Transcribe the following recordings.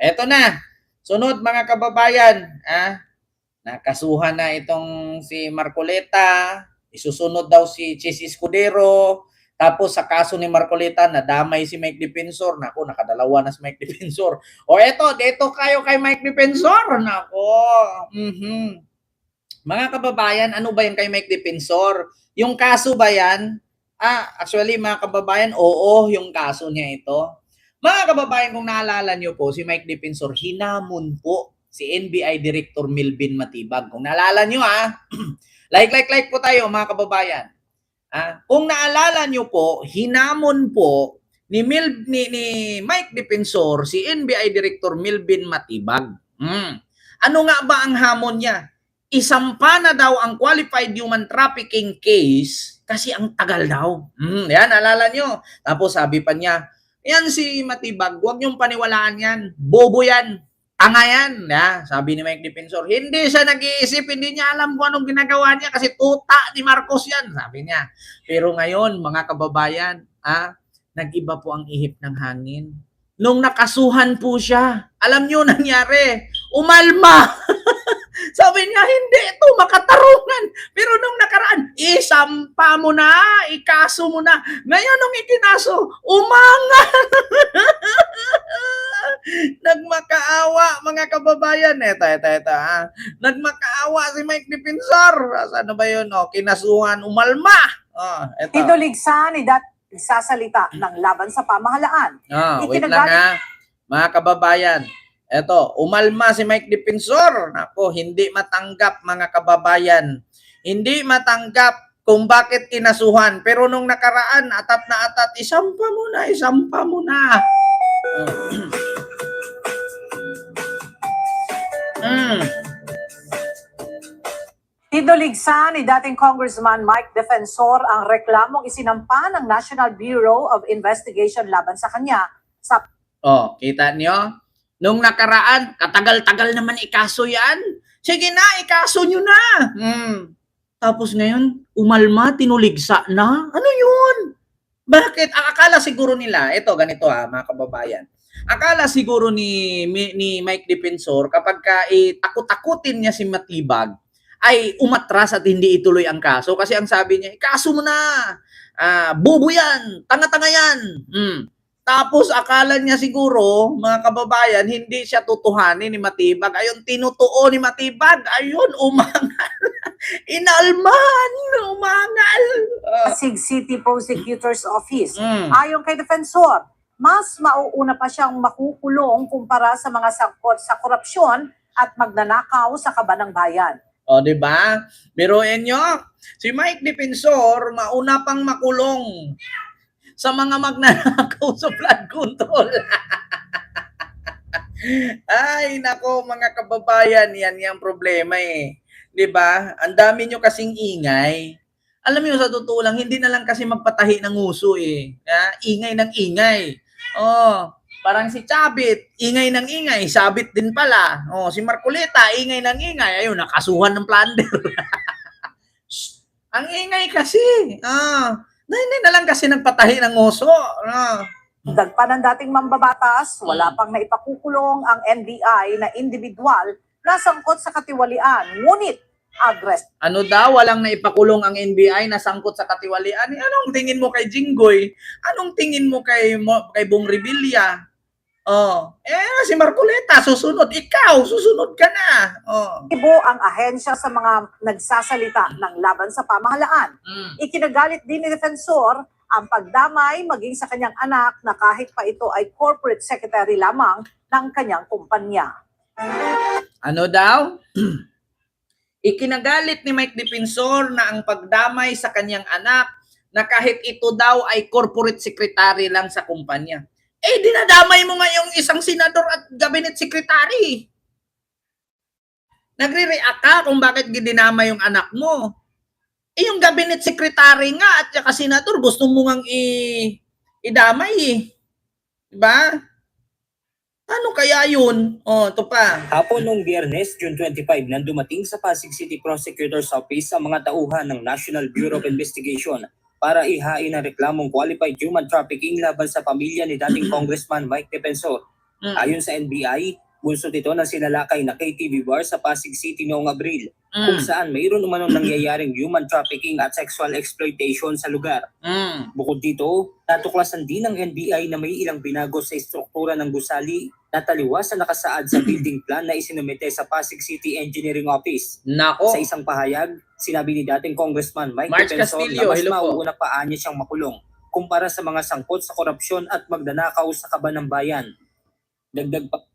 Eto na. Sunod mga kababayan, nakasuhan na itong si Marcoleta, isusunod daw si Chis Escudero, tapos sa kaso ni Marcoleta, nadamay si Mike Defensor. Nako, nakadalawa na si Mike Defensor. O eto, dito kayo kay Mike Defensor. Nako. Mga kababayan, ano ba yan kay Mike Defensor? Yung kaso ba yan? Actually mga kababayan, oo, yung kaso niya ito. Mga kababayan, kung naalala nyo po, si Mike Defensor, hinamon po si NBI Director Milvin Matibag. Kung naalala nyo like po tayo mga kababayan. Kung naalala nyo po, hinamon po ni Mike Defensor si NBI Director Milvin Matibag. Ano nga ba ang hamon niya? Isampa na daw ang qualified human trafficking case kasi ang tagal daw. Yan, alala nyo. Tapos sabi pa niya, yan si Matibag, huwag niyong paniwalaan yan. Bobo yan. Tanga yan. Sabi ni Mike Defensor, hindi siya nag-iisip, hindi niya alam kung anong ginagawa niya kasi tuta ni Marcos yan, sabi niya. Pero ngayon, mga kababayan, nag-iba po ang ihip ng hangin. Nung nakasuhan po siya, alam niyo nangyari, umalma. Sabi niya, hindi ito makatarungan. Pero nung nakaraan, isampa mo na, ikaso mo na. Ngayon nung ikinaso, umangal. Nagmakaawa, mga kababayan. Ito. Nagmakaawa si Mike Defensor. Ano ba yun? Kinasuhan, umalma. Tinuligsa ni nagsasalita ng laban sa pamahalaan. Wait lang mga kababayan. Eto, umalma si Mike Defensor. Ako, hindi matanggap mga kababayan. Hindi matanggap kung bakit kinasuhan. Pero nung nakaraan, atat na atat, isampa mo na. Tinuligsa ni dating Congressman Mike Defensor ang reklamong isinampa ng National Bureau of Investigation laban sa kanya. Kita niyo? Nung nakaraan, katagal-tagal naman ikaso yan. Sige na, ikaso nyo na. Tapos ngayon, umalma, tinuligsa na. Ano yun? Bakit? Akala siguro nila, ito ganito mga kababayan. Akala siguro ni Mike Defensor, kapag takot-takutin niya si Matibag, ay umatras at hindi ituloy ang kaso. Kasi ang sabi niya, ikaso mo na. Bobo yan. Tanga-tanga yan. Tapos akala niya siguro, mga kababayan, hindi siya tutuhanin ni Matibag. Ayun, tinutuo ni Matibag. Ayun, umangal. Inalman, umangal. Pasig City Prosecutor's Office. Ayon kay Defensor, mas mauuna pa siyang makukulong kumpara sa mga sangkot sa korupsyon at magnanakaw sa kabanang bayan. Diba? Biruin nyo, si Mike Defensor, mauna pang makulong sa mga magnanakaw sa flood control. Ay, nako mga kababayan, yan yung problema eh. 'Di ba? Ang dami nyo kasing ingay. Alam niyo sa totoo lang, hindi na lang kasi magpatahi ng uso eh. Ingay ng ingay. Parang si Chabit, ingay ng ingay, sabit din pala. Si Marcoleta, ingay ng ingay. Ayun, nakasuhan ng plunder. Ang ingay kasi. Hindi na lang kasi nagpatahi ng uso. Dagpa ng dating mambabatas, wala pang naipakukulong ang NBI na individual na sangkot sa katiwalian. Ngunit, ano daw, walang naipakulong ang NBI na sangkot sa katiwalian? Anong tingin mo kay Jinggoy? Anong tingin mo kay Bong Revilla? Si Marcoleta, susunod. Ikaw, susunod ka na. Ibo ang ahensya sa mga nagsasalita ng laban sa pamahalaan. Ikinagalit din ni Defensor ang pagdamay maging sa kanyang anak na kahit pa ito ay corporate secretary lamang ng kanyang kumpanya. Ano daw? Ikinagalit ni Mike Defensor na ang pagdamay sa kanyang anak na kahit ito daw ay corporate secretary lang sa kumpanya. Dinadamay mo nga yung isang senador at cabinet secretary. Nagre-react ka kung bakit dinamay yung anak mo. Yung cabinet secretary nga at saka senador, gusto mo ngang idamay eh. Diba? Ano kaya yun? Ito pa. Hapon noong Biyernes, June 25, nang dumating sa Pasig City Prosecutor's Office ang mga tauhan ng National Bureau of Investigation para ihain ang reklamong qualified human trafficking laban sa pamilya ni dating Congressman Mike Defensor. Ayon sa NBI, bunso nito ng sinalakay na KTV bar sa Pasig City noong Abril, kung saan mayroon umanong nangyayaring human trafficking at sexual exploitation sa lugar. Bukod dito, natuklasan din ng NBI na may ilang binago sa estruktura ng gusali na taliwas na nakasaad sa building plan na isinumite sa Pasig City Engineering Office. Nako. Sa isang pahayag, sinabi ni dating Congressman Mike March Defensor Castillo, na mas hello po. mauuna pa niya siyang makulong kumpara sa mga sangkot sa korupsyon at magnanakaw sa kaban ng bayan. Dagdag pa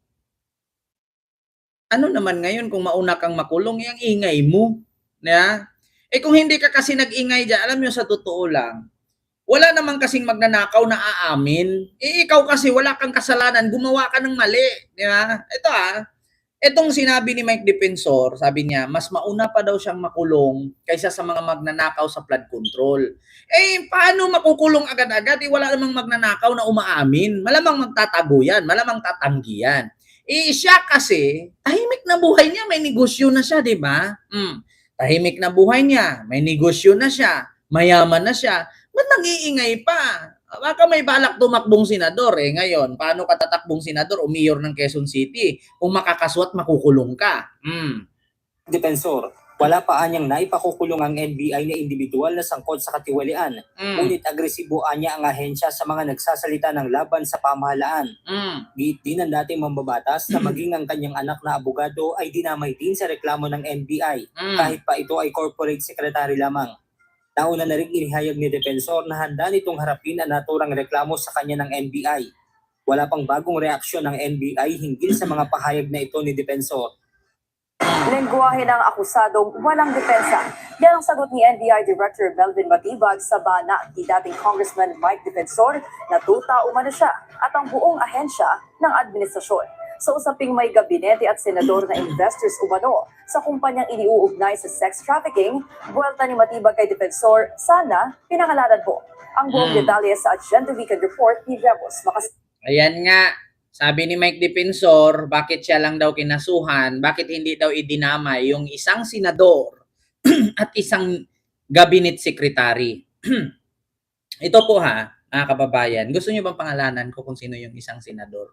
Ano naman ngayon kung mauna kang makulong, yung ingay mo. Na? Kung hindi ka kasi nag-ingay dyan, alam nyo sa totoo lang, wala naman kasing magnanakaw na aamin. Ikaw kasi wala kang kasalanan, gumawa ka ng mali. Di ba? Itong sinabi ni Mike Defensor, sabi niya, mas mauna pa daw siyang makulong kaysa sa mga magnanakaw sa flood control. Paano makukulong agad-agad? Wala namang magnanakaw na umaamin. Malamang magtatago yan, malamang tatanggi yan. Siya kasi, tahimik na buhay niya, may negosyo na siya, di ba? Tahimik na buhay niya, may negosyo na siya, mayaman na siya, ba't nang-iingay pa? Baka may balak tumakbong senador ngayon. Paano ka tatakbong senador o mayor ng Quezon City kung makakaswat makukulong ka? Defensor, wala pa anyang naipakukulong ang NBI na individual na sangkot sa katiwalian. Ngunit agresibo anya ang ahensya sa mga nagsasalita ng laban sa pamahalaan. Giit din ang dating mambabatas na maging ang kanyang anak na abogado ay dinamay din sa reklamo ng NBI kahit pa ito ay corporate secretary lamang. Nauna na rin inihayag ni Defensor na handa nitong harapin ang naturang reklamo sa kanya ng NBI. Wala pang bagong reaksyon ng NBI hinggil sa mga pahayag na ito ni Defensor. Lengguwahe ng akusadong walang depensa. Yan ang sagot ni NBI Director Melvin Matibag sa bana ni dating Congressman Mike Defensor na tuta umano siya at ang buong ahensya ng administrasyon. Sa usaping may gabinete at senador na investors umano sa kumpanyang iniuugnay sa sex trafficking, buwelta ni Matibag kay Defensor, sana pinangalanan po. Ang buong detalye sa Agenda Weekend Report ni Rebos Ayan nga. Sabi ni Mike Defensor, bakit siya lang daw kinasuhan, bakit hindi daw idinamay yung isang senador at isang cabinet secretary. Ito po mga kababayan, gusto niyo bang pangalanan ko kung sino yung isang senador?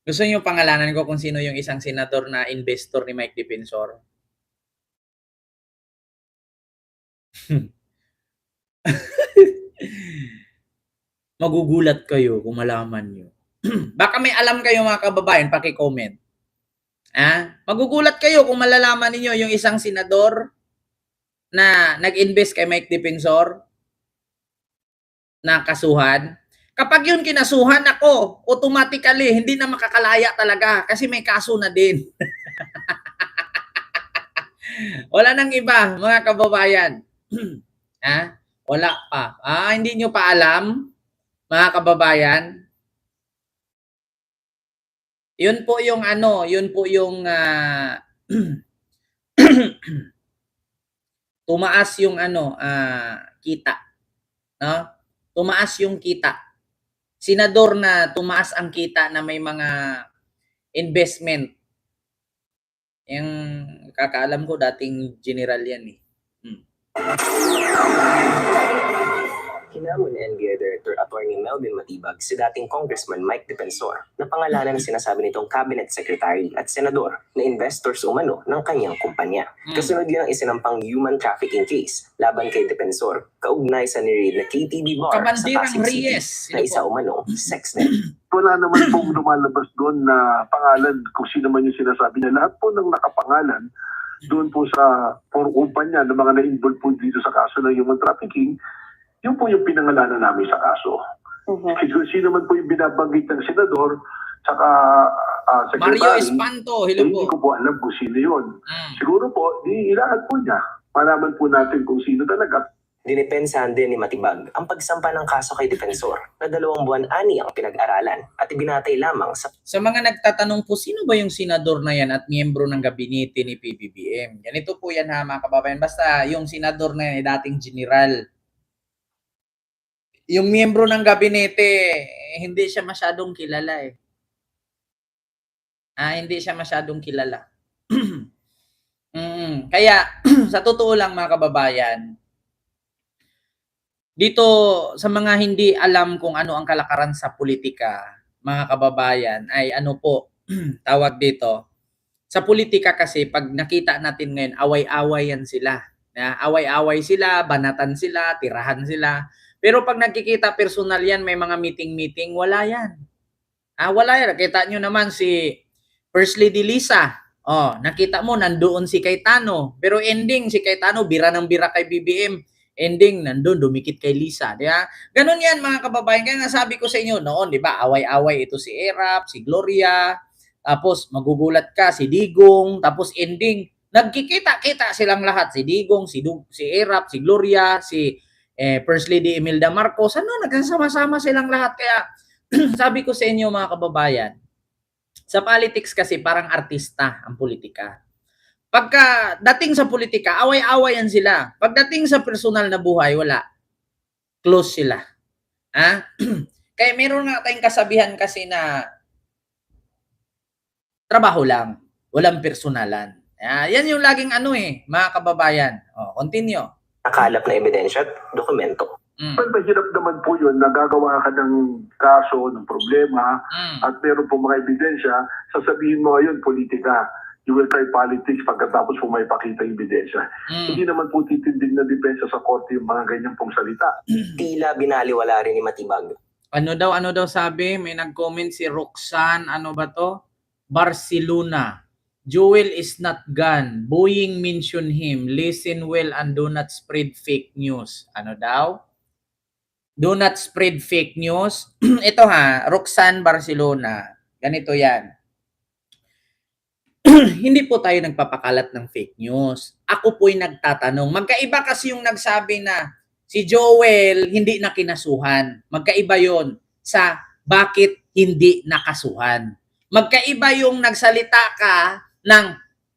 Gusto niyo pangalanan ko kung sino yung isang senador na investor ni Mike Defensor? Magugulat kayo kung malaman nyo. Baka may alam kayo mga kababayan, paki-comment. Magugulat kayo kung malalaman niyo yung isang senador na nag-invest kay Mike Defensor na kasuhan. Kapag yun kinasuhan ako, automatically, hindi na makakalaya talaga kasi may kaso na din. Wala nang iba, mga kababayan. Wala pa. Hindi nyo pa alam, mga kababayan. Yun po yung tumaas yung kita. No? Tumaas yung kita. Senador na tumaas ang kita na may mga investment. Yung kakaalam ko dating general yan eh. Hinamon ni NBI Director Attorney Melvin Matibag si dating Congressman Mike Defensor na pangalanan na sinasabi nitong Cabinet Secretary at Senador na investors umano ng kanyang kumpanya. Kasunod yun ang isinampang human trafficking case laban kay Defensor kaugnay sa niraid na KTV bar sa Pasig City na isa umano sex net. Wala naman pong lumalabas doon na pangalan kung sino man yung sinasabi niya. Lahat po ng nakapangalan doon po sa kumpanya ng mga na-involve po dito sa kaso ng human trafficking, yun po yung pinangalanan namin sa kaso. Sino man po yung binabanggit ng senador, saka secretary, Mario Espanto, hello po. hindi ko po alam kung sino yun. Siguro po, ilahat po niya. Malaman po natin kung sino talaga. Dinipensahan din ni Matibag ang pagsampa ng kaso kay Defensor na 2 buwan ani ang pinag-aralan at ibinatay lamang sa Sa mga nagtatanong po, sino ba yung senador na yan at miyembro ng gabinete ni PBBM? Ganito po yan mga kababayan. Basta yung senador na yan ay dating general. Yung miyembro ng gabinete, hindi siya masyadong kilala eh. Hindi siya masyadong kilala. Kaya, sa totoo lang mga kababayan, dito sa mga hindi alam kung ano ang kalakaran sa politika, mga kababayan, ay ano po, tawag dito, sa politika kasi pag nakita natin ngayon, away-away yan sila. Away-away sila, banatan sila, tirahan sila. Pero pag nagkikita personal yan, may mga meeting-meeting, wala yan. Wala yan. Nakita nyo naman si First Lady Lisa. Nakita mo, nandoon si Cayetano. Pero ending, si Cayetano, bira ng bira kay BBM. Ending, nandoon, dumikit kay Lisa. Di ba? Ganun yan, mga kababayan. Kaya nasabi ko sa inyo noon, di ba, away-away ito si Erap, si Gloria, tapos magugulat ka, si Digong, tapos ending, nagkikita-kita silang lahat. Si Digong, si Erap, si Gloria, si First Lady Imelda Marcos. Nagsasama-sama silang lahat. Kaya sabi ko sa inyo, mga kababayan, sa politics kasi parang artista ang politika. Pagka dating sa politika, away-awayan sila. Pagdating sa personal na buhay, wala. Close sila. Kaya meron nga tayong kasabihan kasi na trabaho lang, walang personalan. Yan yung laging mga kababayan. Continue. Nakalap na ebidensya at dokumento. Mahirap naman po yun, nagagawa ka ng kaso, ng problema, at meron po mga ebidensya, sasabihin mo ngayon, politika. You will try politics pagkatapos po may pakita ebidensya. Hindi naman po titindig na depensa sa korte yung mga ganyan pong salita. Tila binaliwala rin ni Matibag. Ano daw sabi? May nag-comment si Roxanne, ano ba to? Barcelona. Joel is not gone. Boeing mention him. Listen well and do not spread fake news. Ano daw? Do not spread fake news. Ito Roxanne Barcelona. Ganito yan. Hindi po tayo nagpapakalat ng fake news. Ako po'y nagtatanong. Magkaiba kasi yung nagsabi na si Joel hindi na kinasuhan. Magkaiba yon sa bakit hindi nakasuhan. Magkaiba yung nagsalita ka ng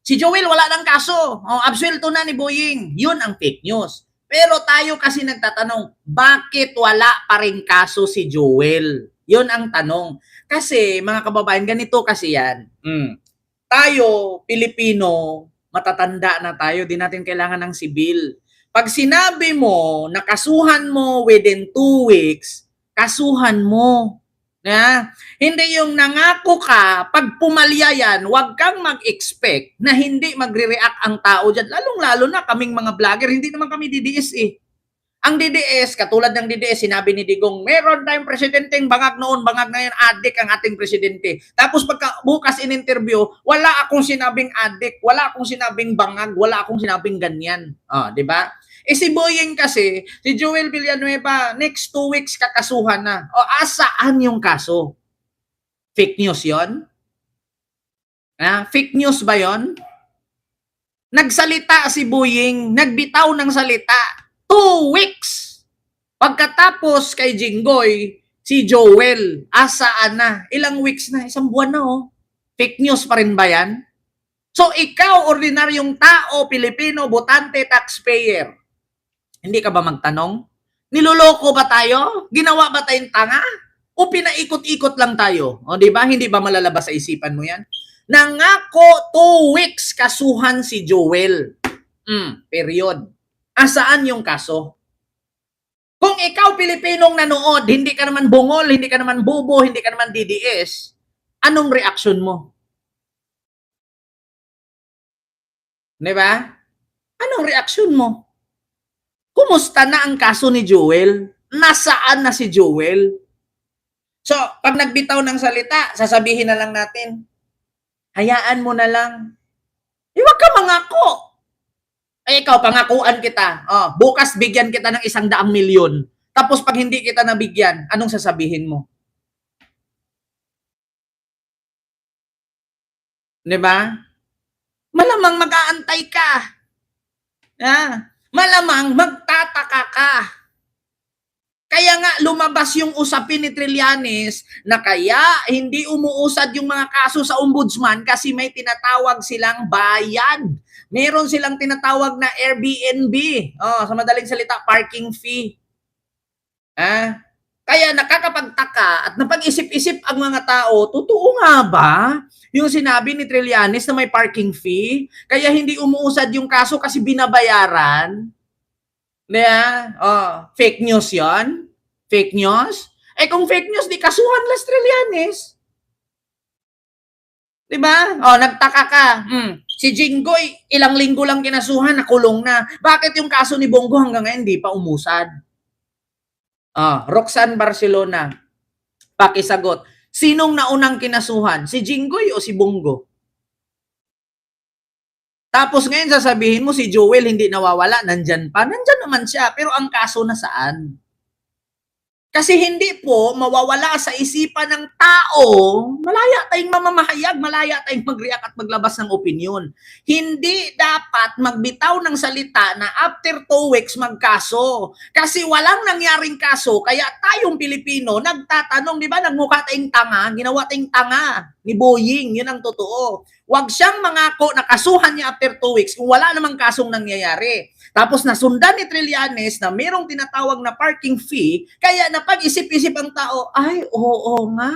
si Joel wala ng kaso. Absuelto na ni Boying. Yun ang fake news. Pero tayo kasi nagtatanong, bakit wala pa rin kaso si Joel? Yun ang tanong. Kasi mga kababayan, ganito kasi yan. Tayo, Pilipino, matatanda na tayo, di natin kailangan ng sibil. Pag sinabi mo, nakasuhan mo within 2 weeks, kasuhan mo. Hindi yung nangako ka, pag pumalya yan, huwag kang mag-expect na hindi magre-react ang tao dyan. Lalong-lalo na kaming mga vlogger, hindi naman kami DDS Ang DDS, katulad ng DDS, sinabi ni Digong, meron tayong presidenteng bangag noon, bangag ngayon, adik ang ating presidente. Tapos pagka bukas in-interview, wala akong sinabing adik, wala akong sinabing bangag, wala akong sinabing ganyan. Di ba? Si Boying kasi, si Joel Villanueva, next 2 weeks kakasuhan na. Asaan yung kaso? Fake news yon? Fake news ba yon? Nagsalita si Boying, nagbitaw ng salita. 2 weeks. Pagkatapos kay Jinggoy, si Joel, asaan na? Ilang weeks na? 1 buwan na Fake news pa rin ba yan? So ikaw, ordinaryong tao, Pilipino, botante, taxpayer, hindi ka ba magtanong? Niloloko ba tayo? Ginawa ba tayong tanga? O pinaikot-ikot lang tayo? Di ba? Hindi ba malalabas sa isipan mo yan? Nangako 2 weeks kasuhan si Joel. Period. Asaan yung kaso? Kung ikaw Pilipinong nanood, hindi ka naman bungol, hindi ka naman bobo, hindi ka naman DDS, anong reaksyon mo? Di ba? Anong reaksyon mo? Kumusta na ang kaso ni Joel? Nasaan na si Joel? So, pag nagbitaw ng salita, sasabihin na lang natin, hayaan mo na lang. Huwag ka mangako. Ikaw, pangakuan kita. Bukas bigyan kita ng 100 milyon. Tapos pag hindi kita nabigyan, anong sasabihin mo? Diba? Malamang mag-aantay ka. Malamang magtataka ka. Kaya nga lumabas yung usapin ni Trillanes na kaya hindi umuusad yung mga kaso sa ombudsman kasi may tinatawag silang bayad. Meron silang tinatawag na Airbnb. Sa madaling salita, parking fee. Kaya nakakapagtaka at napag-isip-isip ang mga tao, totoo nga ba yung sinabi ni Trillanes na may parking fee? Kaya hindi umuusad yung kaso kasi binabayaran? Di ba? Fake news yon. Fake news. Eh kung fake news, di kasuhan Las Trillanes. Di ba? Nagtaka ka. Si Jinggoy, ilang linggo lang kinasuhan, nakulong na. Bakit yung kaso ni Bongo hanggang ngayon di pa umusad? Roxanne Barcelona, pakisagot. Sinong naunang kinasuhan? Si Jinggoy o si Bongo? Tapos ngayon sasabihin mo si Joel hindi nawawala, nandyan pa. Nandyan naman siya, pero ang kaso na saan? Kasi hindi po mawawala sa isipan ng tao, malaya tayong mamamahayag, malaya tayong mag-react at maglabas ng opinion. Hindi dapat magbitaw ng salita na after 2 weeks magkaso. Kasi walang nangyaring kaso, kaya tayong Pilipino nagtatanong, di ba, nagmukha tayong tanga, ginawa tayong tanga ni Boying, yun ang totoo. Huwag siyang mangako na kasuhan niya after 2 weeks kung wala namang kasong nangyayari. Tapos nasundan ni Trillanes na mayroong tinatawag na parking fee, kaya napag-isip-isip ang tao, ay, oo nga.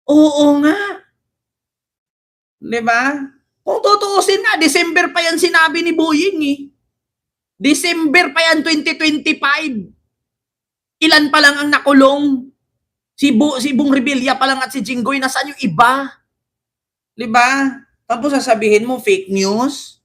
Oo nga. Diba? Kung tutuusin nga, December pa yan sinabi ni Boying eh. December pa yan 2025. Ilan pa lang ang nakulong? Si Bong Revilla pa lang at si Jinggoy, nasaan yung iba? Diba? Tapos sasabihin mo, fake news?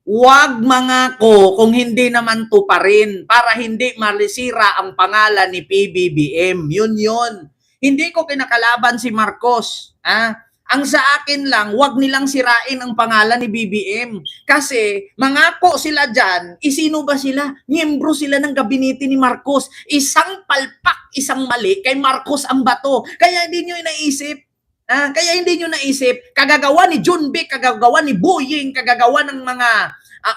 Huwag mangako kung hindi naman to pa rin para hindi malisira ang pangalan ni PBBM. Yun. Hindi ko kinakalaban si Marcos. Ang sa akin lang, huwag nilang sirain ang pangalan ni BBM. Kasi mangako sila dyan, sino ba sila? Miyembro sila ng gabinete ni Marcos. Isang palpak, isang mali, kay Marcos ang bato. Kaya hindi nyo naisip. Kaya hindi nyo naisip, kagagawa ni John Vic, kagagawa ni Boying, kagagawa ng mga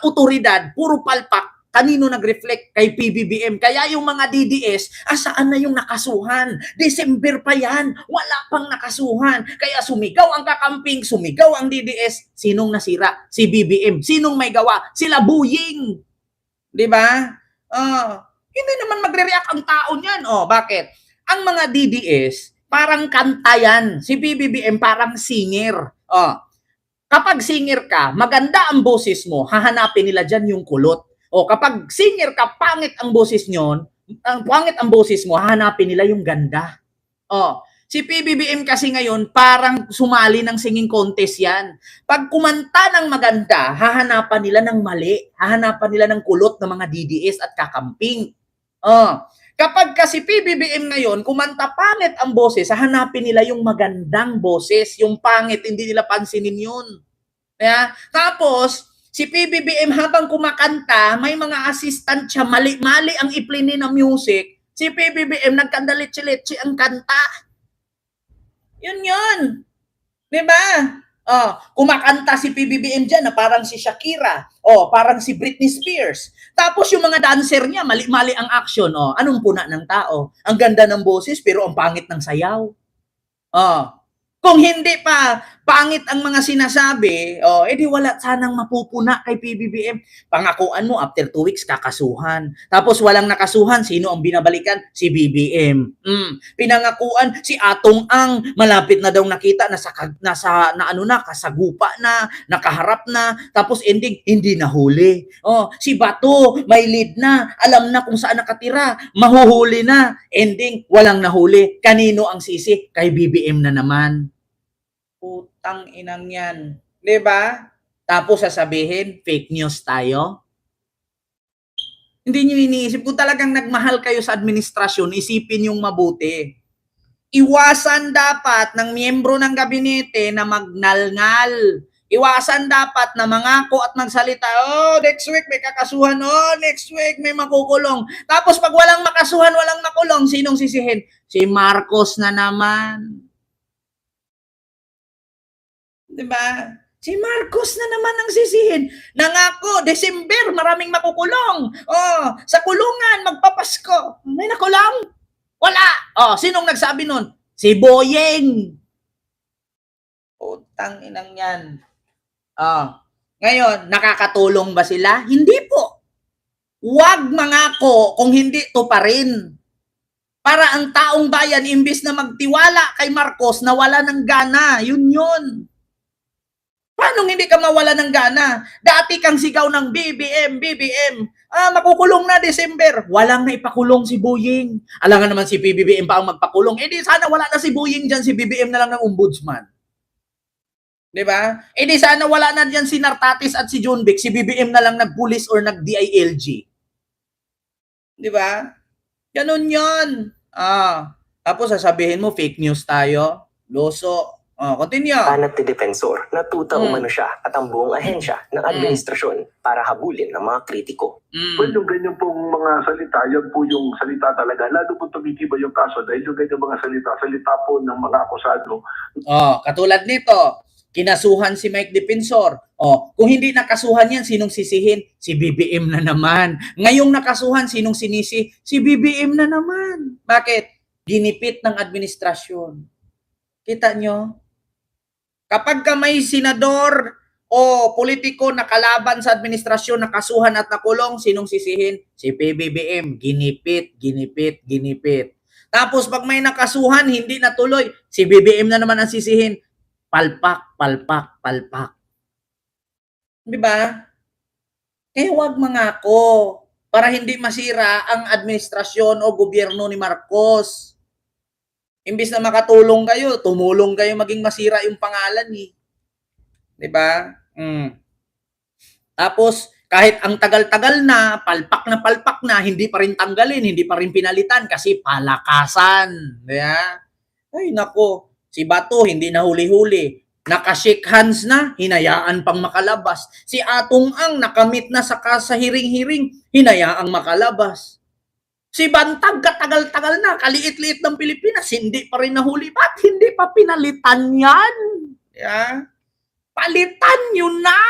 otoridad, puro palpak, kanino nag-reflect? Kay PBBM. Kaya yung mga DDS, saan na yung nakasuhan? December pa yan, wala pang nakasuhan. Kaya sumigaw ang kakamping, sumigaw ang DDS. Sinong nasira? Si BBM. Sinong may gawa? Sila Boying. Diba? Hindi naman magre-react ang tao niyan. Bakit? Ang mga DDS, parang kanta yan. Si BBM parang singer. Kapag singer ka, maganda ang boses mo, hahanapin nila dyan yung kulot. Kapag singer ka, pangit ang boses mo, hahanapin nila yung ganda. Si PBBM kasi ngayon, parang sumali ng singing contest yan. Pag kumanta ng maganda, hahanapan nila ng mali. Hahanapan nila ng kulot ng mga DDS at kakamping. Kapag kasi PBBM ngayon, kumanta pangit ang boses, hahanapin nila yung magandang boses. Yung pangit, hindi nila pansinin yun. Tapos, si PBBM habang kumakanta, may mga assistant siya, mali-mali ang iplini ng music. Si PBBM nagkandalitsi-litsi ang kanta. Yun. Diba? Kumakanta si PBBM dyan na parang si Shakira, parang si Britney Spears. Tapos yung mga dancer niya, mali-mali ang action. Anong puna ng tao? Ang ganda ng boses pero ang pangit ng sayaw. Kung hindi pa pangit ang mga sinasabi, edi wala sanang mapupuna kay PBBM. Pangakuan mo, after 2 weeks, kakasuhan. Tapos walang nakasuhan, sino ang binabalikan? Si BBM. Pinangakuan, si Atong Ang, malapit na daw nakita, kasagupa na, nakaharap na, tapos ending, hindi nahuli. Si Bato, may lead na, alam na kung saan nakatira, mahuhuli na, ending, walang nahuli. Kanino ang sisi? Kay BBM na naman. Putang inang yan. Diba? Tapos sasabihin, fake news tayo. Hindi nyo iniisip. Kung talagang nagmahal kayo sa administrasyon, isipin yung mabuti. Iwasan dapat ng miyembro ng gabinete na magnalngal. Iwasan dapat na mangako at magsalita, next week may kakasuhan, next week may makukulong. Tapos pag walang makasuhan, walang makulong, sinong sisihin? Si Marcos na naman. Diba? Si Marcos na naman ang sisihin. Nangako, December, maraming makukulong. Sa kulungan, magpapasko. May nakulong? Wala. Sinong nagsabi nun? Si Boying. Utang inang yan. Ngayon, nakakatulong ba sila? Hindi po. Huwag mangako kung hindi to pa rin. Para ang taong bayan, imbis na magtiwala kay Marcos, nawala ng gana. Yun. Paano hindi ka mawala ng gana? Dati kang sigaw ng BBM, BBM. Makukulong na December. Walang na ipakulong si Boying. Alangan naman si BBM pa ang magpakulong. Eh di sana wala na si Boying dyan, si BBM na lang ng ombudsman. Di ba? Eh di sana wala na dyan si Nartatis at si John Vic, si BBM na lang nag-police or nag-DILG. Di ba? Ganun yun. Tapos sasabihin mo, fake news tayo. Loso. Continue. Banat ni Defensor na tuta umano siya at ang buong ahensya ng administrasyon para habulin ng mga kritiko. Well, yung ganyan pong mga salita, yan po yung salita talaga. Lalo po tumitibay yung kaso dahil yung ganyan mga salita po ng mga akusado. Katulad nito, kinasuhan si Mike Defensor. Kung hindi nakasuhan yan, sinong sisihin? Si BBM na naman. Ngayong nakasuhan, sinong sinisi? Si BBM na naman. Bakit? Ginipit ng administrasyon. Kita nyo? Kapag ka may senador o politiko na kalaban sa administrasyon, nakasuhan at nakulong, sinong sisihin? Si PBBM. Ginipit, ginipit, ginipit. Tapos pag may nakasuhan, hindi natuloy, si BBM na naman ang sisihin. Palpak, palpak, palpak. Di ba? Kaya huwag mangako para hindi masira ang administrasyon o gobyerno ni Marcos. Imbis na makatulong kayo, tumulong kayo maging masira yung pangalan eh. 'Di ba? Tapos kahit ang tagal-tagal na palpak na, hindi pa rin tanggalin, hindi pa rin pinalitan kasi palakasan. Diba? Ay nako, si Bato hindi na huli-huli. Nakashake hands na, hinayaan pang makalabas. Si Atong Ang nakamit na sa hiring-hiring, hinayaang makalabas. Si Bantag, katagal-tagal na, kaliit-liit ng Pilipinas, hindi pa rin nahuli. Ba't hindi pa pinalitan yan? Yeah? Palitan nyo na!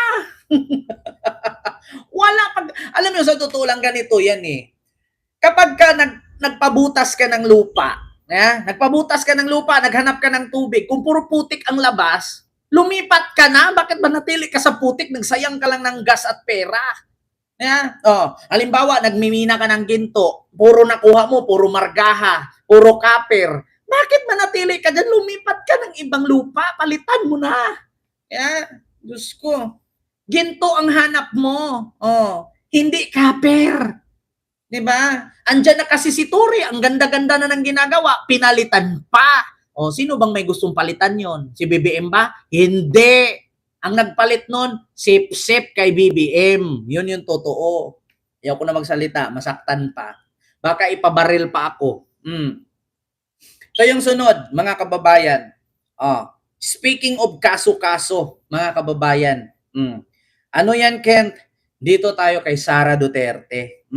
Wala pag... Alam mo, sa totoo lang ganito yan eh. Kapag ka nagpabutas ka ng lupa, nagpabutas ka ng lupa, naghanap ka ng tubig, kung puro putik ang labas, lumipat ka na? Bakit ba natili ka sa putik? Nagsayang ka lang ng gas at pera. Halimbawa, nagmimina ka ng ginto, puro nakuha mo, puro margaha, puro copper. Bakit manatili ka dyan? Lumipat ka ng ibang lupa, palitan mo na. Diyos ko. Ginto ang hanap mo. Hindi copper. Diba? Andyan na kasi si Turi, ang ganda-ganda na ng ginagawa, pinalitan pa. Sino bang may gustong palitan yon? Si BBM ba? Hindi. Ang nagpalit nun, sip-sip kay BBM. Yun yung totoo. Ayaw ko na magsalita, masaktan pa. Baka ipabaril pa ako. So yung sunod, mga kababayan. Speaking of kaso-kaso, mga kababayan. Ano yan, Kent? Dito tayo kay Sara Duterte.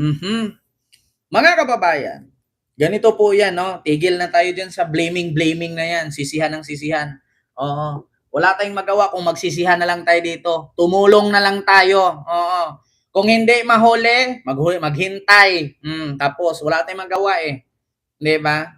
Mga kababayan, ganito po yan, no? Tigil na tayo dyan sa blaming na yan. Sisihan ng sisihan. Wala tayong magawa kung magsisihan na lang tayo dito. Tumulong na lang tayo. Kung hindi mahuli, maghintay. Tapos wala tayong magawa eh. 'Di ba?